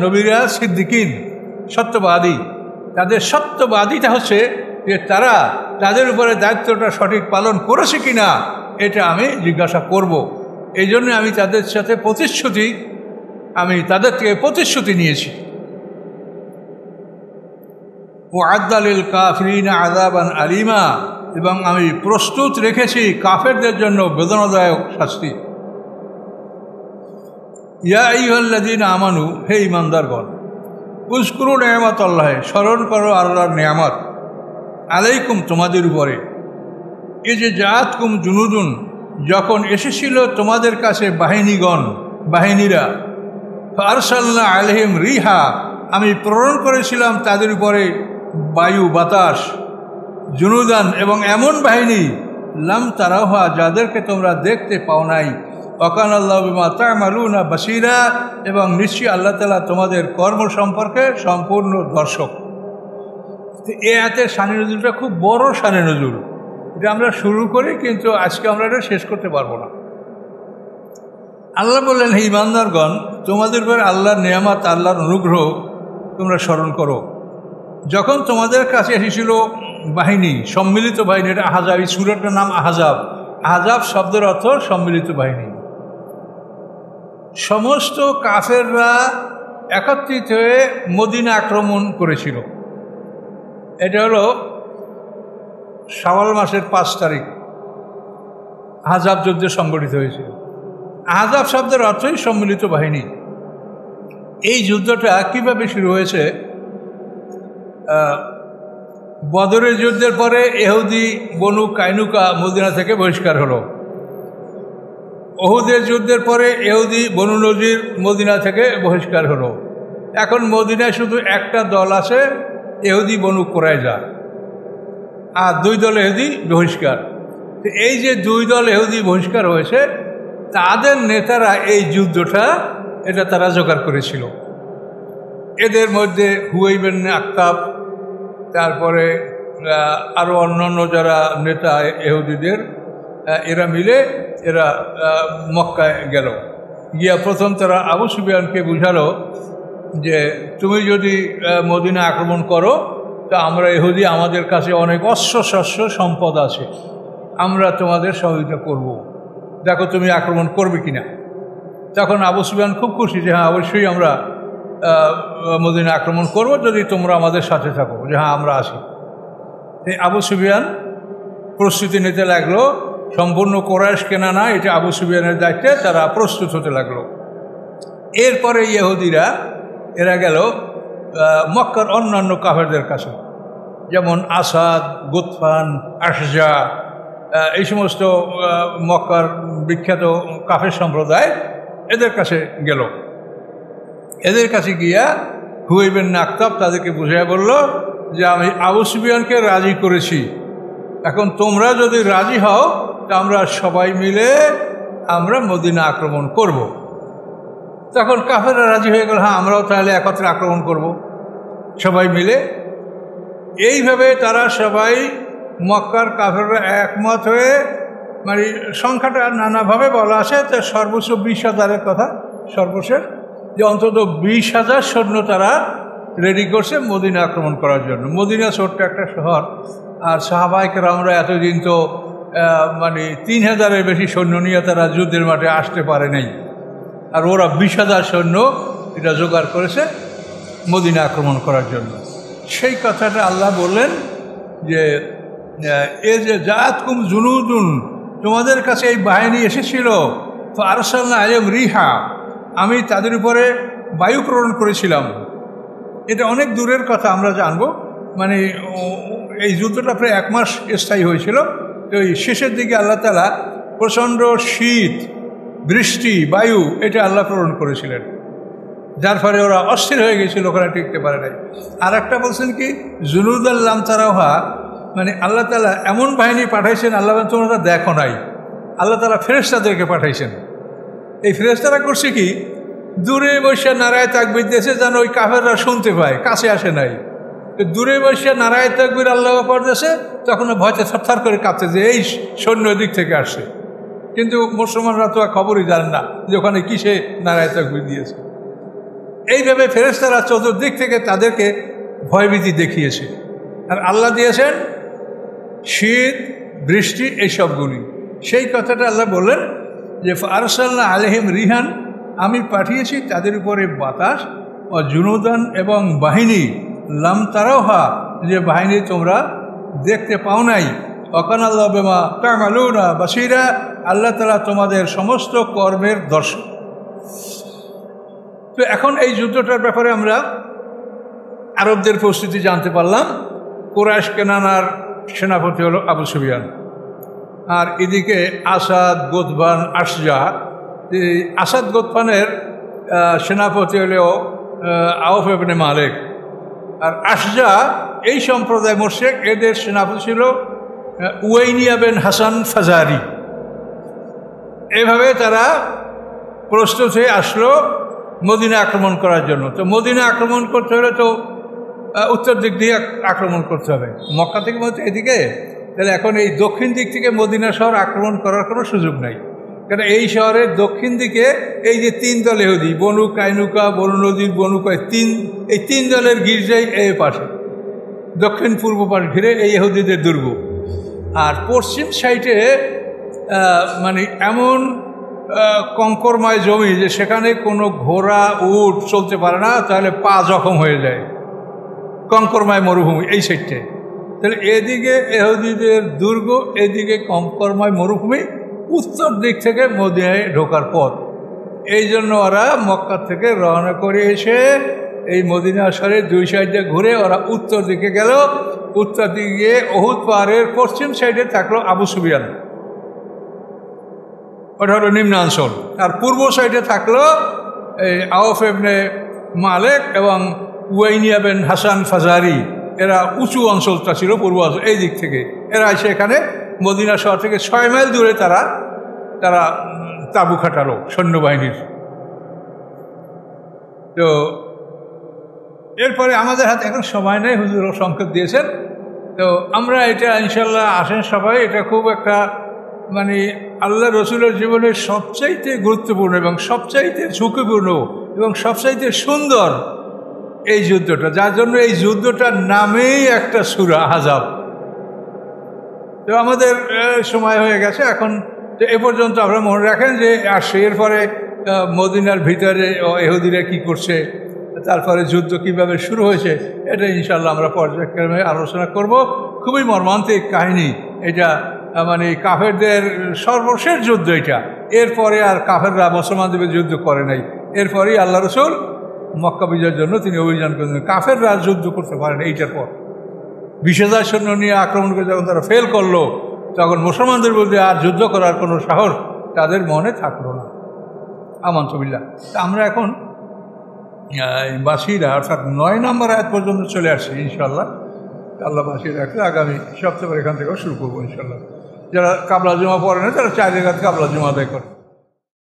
Speaker 1: নবীরা সিদ্দিকিন, সত্যবাদী। তাদের সত্যবাদিতা হচ্ছে যে তারা তাদের উপরে দায়িত্বটা সঠিক পালন করেছে কিনা এটা আমি জিজ্ঞাসা করব। এই জন্য আমি তাদের সাথে তাদের থেকে প্রতিশ্রুতি নিয়েছি। ওয়া'আদ্দা লিল কাফিরিনা আযাবান আলিমা, এবং আমি প্রস্তুত রেখেছি কাফেরদের জন্য বেদনাদায়ক শাস্তি। ইয়া আইয়ুহাল্লাযীনা আমানু, হে ঈমানদারগণ, উযকুরু নি'মাতাল্লাহ, স্মরণ করো আল্লাহর নিয়ামত, আলাইকুম, তোমাদের উপরে, ইয জাআতকুম জুনুদুন, যখন এসেছিল তোমাদের কাছে বাহিনীরা, ফারসালনা আলাইহিম রিহা, আমি প্রেরণ করেছিলাম তাদের উপরে বায়ু বাতাস, জুনুদান, এবং এমন বাহিনী, লাম তারাহা, যাদেরকে তোমরা দেখতে পাও নাই, ওয়াকানা আল্লাহু বিমা তা'মালুনা বাসীরা, এবং নিশ্চয়ই আল্লাহ তাআলা তোমাদের কর্ম সম্পর্কে সম্পূর্ণ দর্শক। এই আয়াতের শানে নজুলটা খুব বড় শানে নজুল। এটা আমরা শুরু করি, কিন্তু আজকে আমরা এটা শেষ করতে পারবো না। আল্লাহ বললেন, হে ঈমানদারগণ, তোমাদের উপর আল্লাহর নিয়ামত, আল্লাহর অনুগ্রহ তোমরা স্মরণ করো। যখন তোমাদের কাছে এসেছিল বাহিনী, সম্মিলিত বাহিনী, এটা আহজাব, এই সূরাটার নাম আহজাব। আহজাব শব্দের অর্থ সম্মিলিত বাহিনী। সমস্ত কাফেররা একত্রিত হয়ে মদিনা আক্রমণ করেছিল। এটা হলো শাওয়াল মাসের 5 তারিখ আহজাব যুদ্ধ সংগঠিত হয়েছিল। আহজাব শব্দের অর্থই সম্মিলিত বাহিনী। এই যুদ্ধটা কিভাবে শুরু হয়েছে? বদরের যুদ্ধের পরে ইহুদি বনু কাইনুকা মদিনা থেকে বহিষ্কার হলো। উহুদের যুদ্ধের পরে ইহুদি বনু নজির মদিনা থেকে বহিষ্কার হলো। এখন মদিনায় শুধু একটা দল আছে, ইহুদি বনু কুরাইজা, আর 2 দল ইহুদি বহিষ্কার। এই যে 2 দল ইহুদি বহিষ্কার হয়েছে, তাদের নেতারা এই যুদ্ধটা তারা জোগাড় করেছিল। এদের মধ্যে হুয়াই ইবনে আখতাব, তারপরে আরও অন্যান্য যারা নেতা ইহুদিদের, এরা মিলে মক্কায় গেল। গিয়া প্রথম তারা আবু সুফিয়ানকে বুঝালো যে তুমি যদি মদিনা আক্রমণ করো তা আমরা ইহুদি, আমাদের কাছে অনেক অস্ত্র শস্ত্র সম্পদ আছে, আমরা তোমাদের সহযোগিতা করব, দেখো তুমি আক্রমণ করবে কিনা। তখন আবু সুফিয়ান খুব খুশি যে হ্যাঁ, অবশ্যই আমরা মদিনা আক্রমণ করব যদি তোমরা আমাদের সাথে থাকো, যে হ্যাঁ আমরা আছি। এই আবু সুফিয়ান প্রস্তুতি নিতে লাগলো। সম্পূর্ণ কোরাইশ কেনা না, এটা আবু সুফিয়ানের দায়িত্বে তারা প্রস্তুত হতে লাগলো। এরপরে ইহুদিরা গেল মক্কার অন্যান্য কাফেরদের কাছে, যেমন আসাদ, গুতফান, আশজা, এই সমস্ত মক্কার বিখ্যাত কাফের সম্প্রদায়, এদের কাছে গেল। এদের কাছে গিয়া হুয়াই ইবনে আখতাব তাদেরকে বুঝিয়ে বলল যে আমি আবু সুফিয়ানকে রাজি করেছি এখন তোমরা যদি রাজি হও তা আমরা সবাই মিলে আমরা মদিনা আক্রমণ করব। তখন কাফেররা রাজি হয়ে গেল, হ্যাঁ আমরাও তাহলে একত্রে আক্রমণ করব সবাই মিলে। এইভাবে তারা সবাই মক্কার কাফেররা একমত হয়ে, মানে সংখ্যাটা নানাভাবে বলা আছে, তো সর্বোচ্চ 20,000-এর কথা সর্বশেষ, যে অন্তত 20,000 সৈন্য তারা রেডি করছে মদিনা আক্রমণ করার জন্য। মদিনা ছোট্ট একটা শহর, আর সাহাবায়ে কেরামরা এতদিন তো মানে 3,000-এর বেশি সৈন্য নিয়ে তারা যুদ্ধের মাঠে আসতে পারে নাই, আর ওরা 20,000 সৈন্য এটা জোগাড় করেছে মদিনা আক্রমণ করার জন্য। সেই কথাটা আল্লাহ বললেন যে এ যে জাআতকুম জুনুদুন, তোমাদের কাছে এই বাহিনী এসেছিল, তো আরসালনা আলাইহিম রিহা, আমি তাদের উপরে বায়ু প্রেরণ করেছিলাম। এটা অনেক দূরের কথা, আমরা জানবো। মানে এই যুদ্ধটা প্রায় 1 মাস স্থায়ী হয়েছিল। তো এই শেষের দিকে আল্লাহ তাআলা প্রচণ্ড শীত, বৃষ্টি, বায়ু এটা আল্লাহ প্রেরণ করেছিলেন, যার ফলে ওরা অস্থির হয়ে গেছিল, ওখানে টিকতে পারে নাই। আর একটা বলছেন কি, জুনুদাল লাম তারাওহা, মানে আল্লাহ তাআলা এমন বাহিনী পাঠাইছেন আল্লাহ তোমরা দেখো নাই। আল্লাহ তাআলা ফেরেশতাদেরকে পাঠাইছেন। এই ফেরেশতারা করছে কি, দূরে বসে নারায়ে তাকবীর দিয়েছে যেন ওই কাফেররা শুনতে পায়, কাছে আসে নাই। দূরে বসে নারায়ে তাকবীর আল্লাহু আকবার দিয়েছে, তখন ভয়তে থরথর করে কাঁপছে যে এই সৈন্য দিক থেকে আসছে। কিন্তু মুসলমানরা তো খবরই জানেন না যে ওখানে কিসে নারায়ে তাকবীর দিয়েছে। এইভাবে ফেরেশতারা চতুর্দিক থেকে তাদেরকে ভয়ভীতি দেখিয়েছে। আর আল্লাহ দিয়েছেন শীত, বৃষ্টি, এইসবগুলি। সেই কথাটা আল্লাহ বললেন যে আরসালনা আলাইহিম রিহান, আমি পাঠিয়েছি তাদের উপরে বাতাস, ও জুনুদান এবং বাহিনী, লাম তারাওহা, যে বাহিনী তোমরা দেখতে পাও নাই। ওয়াকানা আল্লাহু বিমা তা'মালুনা বাসীরা, আল্লাহ তাআলা তোমাদের সমস্ত কর্মের দর্শক। তো এখন এই যুদ্ধটার ব্যাপারে আমরা আরবদের প্রস্তুতি জানতে পারলাম। কুরাইশ কেনানার সেনাপতি হলো আবু সুফিয়ান, আর এদিকে আসাদ, গোতবান, আশজা। আসাদ গোতবানের সেনাপতি হলো আউফ ইবনে মালিক, আর আশজা এই সম্প্রদায় মুশরিক, এদের সেনাপতি ছিল উয়াইনিয়া বিন হাসান ফাজারি। এভাবে তারা প্রস্তুত হয়ে আসলো মদিনা আক্রমণ করার জন্য। তো মদিনা আক্রমণ করতে হলে তো উত্তর দিক দিয়ে আক্রমণ করতে হবে, মক্কা থেকে মধ্যে এদিকে। তাহলে এখন এই দক্ষিণ দিক থেকে মদিনা শহর আক্রমণ করার কোনো সুযোগ নাই, কারণ এই শহরের দক্ষিণ দিকে এই যে 3 দল ইহুদি, বনু কাইনুকা, বনু নদীর, বনু এই 3 দলের গির্জাই এই পাশে, দক্ষিণ পূর্ব পাশ ঘিরে এই ইহুদিদের দুর্গ। আর পশ্চিম সাইডে মানে এমন কঙ্করময় জমি যে সেখানে কোনো ঘোড়া, উট চলতে পারে না, তাহলে পা জখম হয়ে যায়। কঙ্করময় মরুভূমি এই সাইডটায়। তাহলে এদিকে ইহুদিদের দুর্গ, এদিকে কঙ্করময় মরুভূমি, উত্তর দিক থেকে মদিনায় ঢোকার পথ। এই জন্য ওরা মক্কা থেকে রওনা করে এসে এই মদিনা শহরের 2 সাইডে ঘুরে ওরা উত্তর দিকে গেল। উত্তর দিকে গিয়ে উহুদ পাহাড়ের পশ্চিম সাইডে থাকলো আবু সুফিয়ান, ওটা হলো নিম্নাঞ্চল। আর পূর্ব সাইডে থাকলো এই আউফ ইবনে মালিক এবং উয়াইনিয়া বিন হাসান ফাজারি, এরা উঁচু অঞ্চলটা ছিল পূর্ব অঞ্চল। এই দিক থেকে এরা এসে এখানে মদিনা শহর থেকে 6 মাইল দূরে তারা তাঁবু খাটালো সৈন্যবাহিনীর। তো এরপরে আমাদের হাতে এখন সময় নেই, হুজুর সংকেত দিয়েছেন। তো আমরা এটা ইনশাল্লাহ আসেন সবাই, এটা খুব একটা মানে আল্লাহ রসুলের জীবনের সবচাইতে গুরুত্বপূর্ণ এবং সবচাইতে ঝুঁকিপূর্ণ এবং সবচাইতে সুন্দর এই যুদ্ধটা, যার জন্য এই যুদ্ধটার নামেই একটা সূরা আহজাব। তো আমাদের সময় হয়ে গেছে এখন। তো এ পর্যন্ত আপনারা মনে রাখেন যে আসছে, এরপরে মদিনার ভিতরে ইহুদিরা কী করছে, তারপরে যুদ্ধ কিভাবে শুরু হয়েছে, এটা ইনশাল্লাহ আমরা পর্যায়ক্রমে আলোচনা করব। খুবই মর্মান্তিক কাহিনী এটা, মানে কাফেরদের সর্বশেষ যুদ্ধ এটা। এরপরে আর কাফেররা মুসলমানদের যুদ্ধ করে নাই। এরপরেই আল্লাহ রসুল মক্কা বিজয়ের জন্য তিনি অভিযান করেন। কাফেররা যুদ্ধ করতে পারেন এইটার পর। 20,000 সৈন্য নিয়ে আক্রমণ করে যখন তারা ফেল করলো, তখন মুসলমানদের মধ্যে আর যুদ্ধ করার কোনো সাহস তাদের মনে থাকলো না। আমানতুবিল্লাহ। তা আমরা এখন বাসীরা অর্থাৎ 9 নম্বর আয়াত পর্যন্ত চলে আসছি ইনশাল্লাহ। আল্লাহ বাঁচিয়ে রাখলে আগামী সপ্তাহে এখান থেকেও শুরু করবো ইনশাল্লাহ। যারা কাবলা জুমা পড়ে না তারা 4 রাকাত কাবলা জুমা আদায় করে।